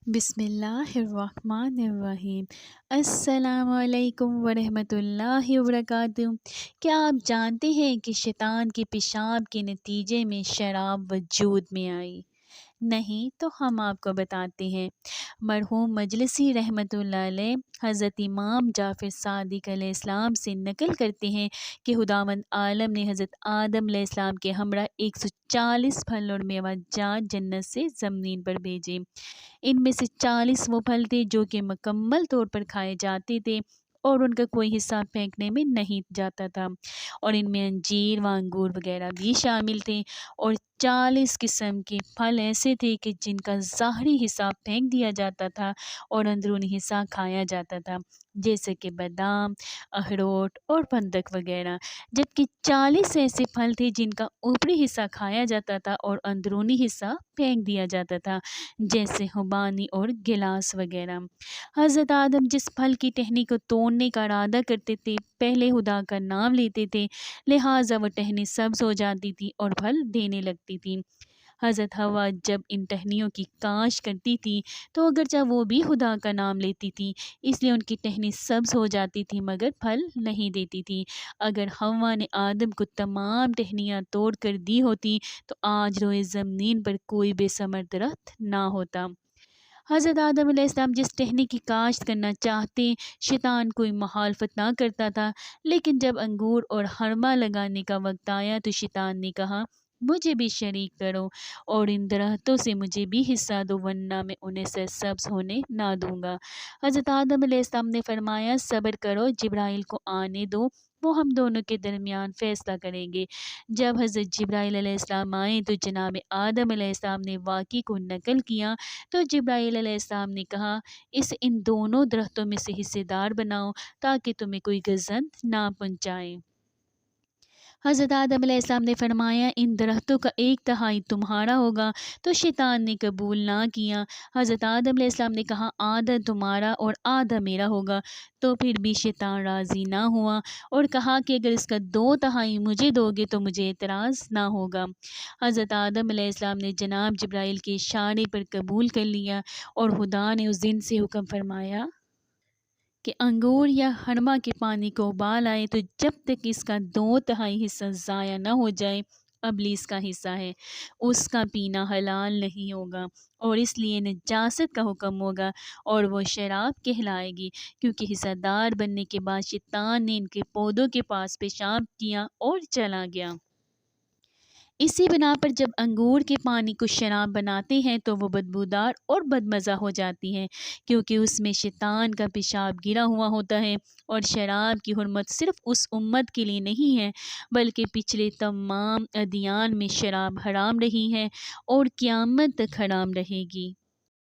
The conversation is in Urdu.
بسم اللہ الرحمن الرحیم۔ السلام علیکم ورحمۃ اللہ وبرکاتہ۔ کیا آپ جانتے ہیں کہ شیطان کے پیشاب کے نتیجے میں شراب وجود میں آئی؟ نہیں تو ہم آپ کو بتاتے ہیں۔ مرحوم مجلسی رحمۃ اللہ علیہ حضرت امام جعفر صادق علیہ السلام سے نقل کرتے ہیں کہ خداوند عالم نے حضرت آدم علیہ السلام کے ہمراہ 140 پھل اور میوہ جات جنت سے زمین پر بھیجے۔ ان میں سے 40 وہ پھل تھے جو کہ مکمل طور پر کھائے جاتے تھے اور ان کا کوئی حصہ پھینکنے میں نہیں جاتا تھا، اور ان میں انجیر و انگور وغیرہ بھی شامل تھے، اور 40 قسم کے پھل ایسے تھے کہ جن کا ظاہری حصہ پھینک دیا جاتا تھا اور اندرونی حصہ کھایا جاتا تھا، جیسے کہ بادام، اخروٹ اور پندق وغیرہ، جبکہ 40 ایسے پھل تھے جن کا اوپری حصہ کھایا جاتا تھا اور اندرونی حصہ پھینک دیا جاتا تھا، جیسے خوبانی اور گلاس وغیرہ۔ حضرت آدم جس پھل کی ٹہنی کو توڑنے کا ارادہ کرتے تھے پہلے خدا کا نام لیتے تھے، لہٰذا وہ ٹہنی سبز ہو جاتی تھی اور پھل دینے لگتی تھی۔ حضرت حوا جب ان ٹہنیوں کی کاشت کرتی تھی تو اگرچہ وہ بھی خدا کا نام لیتی تھی، اس لیے ان کی ٹہنی سبز ہو جاتی تھی مگر پھل نہیں دیتی تھی۔ اگر حوا نے آدم کو تمام ٹہنیاں توڑ کر دی ہوتی تو آج روئے زمین پر کوئی بے ثمر درخت نہ ہوتا۔ حضرت آدم علیہ السلام جس ٹہنی کی کاشت کرنا چاہتے شیطان کوئی مخالفت نہ کرتا تھا، لیکن جب انگور اور ہرما لگانے کا وقت آیا تو شیطان نے کہا، مجھے بھی شریک کرو اور ان درختوں سے مجھے بھی حصہ دو ورنہ میں انہیں سرسبز ہونے نہ دوں گا۔ حضرت آدم علیہ السلام نے فرمایا، صبر کرو، جبرائیل کو آنے دو، وہ ہم دونوں کے درمیان فیصلہ کریں گے۔ جب حضرت جبرائیل علیہ السلام آئے تو جناب آدم علیہ السلام نے واقعے کو نقل کیا تو جبرائیل علیہ السلام نے کہا، ان دونوں درختوں میں سے حصے دار بناؤ تاکہ تمہیں کوئی گزند نہ پہنچائے۔ حضرت آدم علیہ السلام نے فرمایا، ان درختوں کا 1/3 تمہارا ہوگا، تو شیطان نے قبول نہ کیا۔ حضرت آدم علیہ السلام نے کہا، آدھا تمہارا اور آدھا میرا ہوگا، تو پھر بھی شیطان راضی نہ ہوا اور کہا کہ اگر اس کا 2/3 مجھے دو گے تو مجھے اعتراض نہ ہوگا۔ حضرت آدم علیہ السلام نے جناب جبرائیل کے اشارے پر قبول کر لیا، اور خدا نے اس دن سے حکم فرمایا کہ انگور یا ہرما کے پانی کو ابال آئے تو جب تک اس کا 2/3 حصہ ضائع نہ ہو جائے، ابلیس کا حصہ ہے، اس کا پینا حلال نہیں ہوگا، اور اس لیے نجاست کا حکم ہوگا اور وہ شراب کہلائے گی، کیونکہ حصہ دار بننے کے بعد شیطان نے ان کے پودوں کے پاس پیشاب کیا اور چلا گیا۔ اسی بنا پر جب انگور کے پانی کو شراب بناتے ہیں تو وہ بدبودار اور بدمزہ ہو جاتی ہے، کیونکہ اس میں شیطان کا پیشاب گرا ہوا ہوتا ہے، اور شراب کی حرمت صرف اس امت کے لیے نہیں ہے بلکہ پچھلے تمام ادیان میں شراب حرام رہی ہے اور قیامت تک حرام رہے گی۔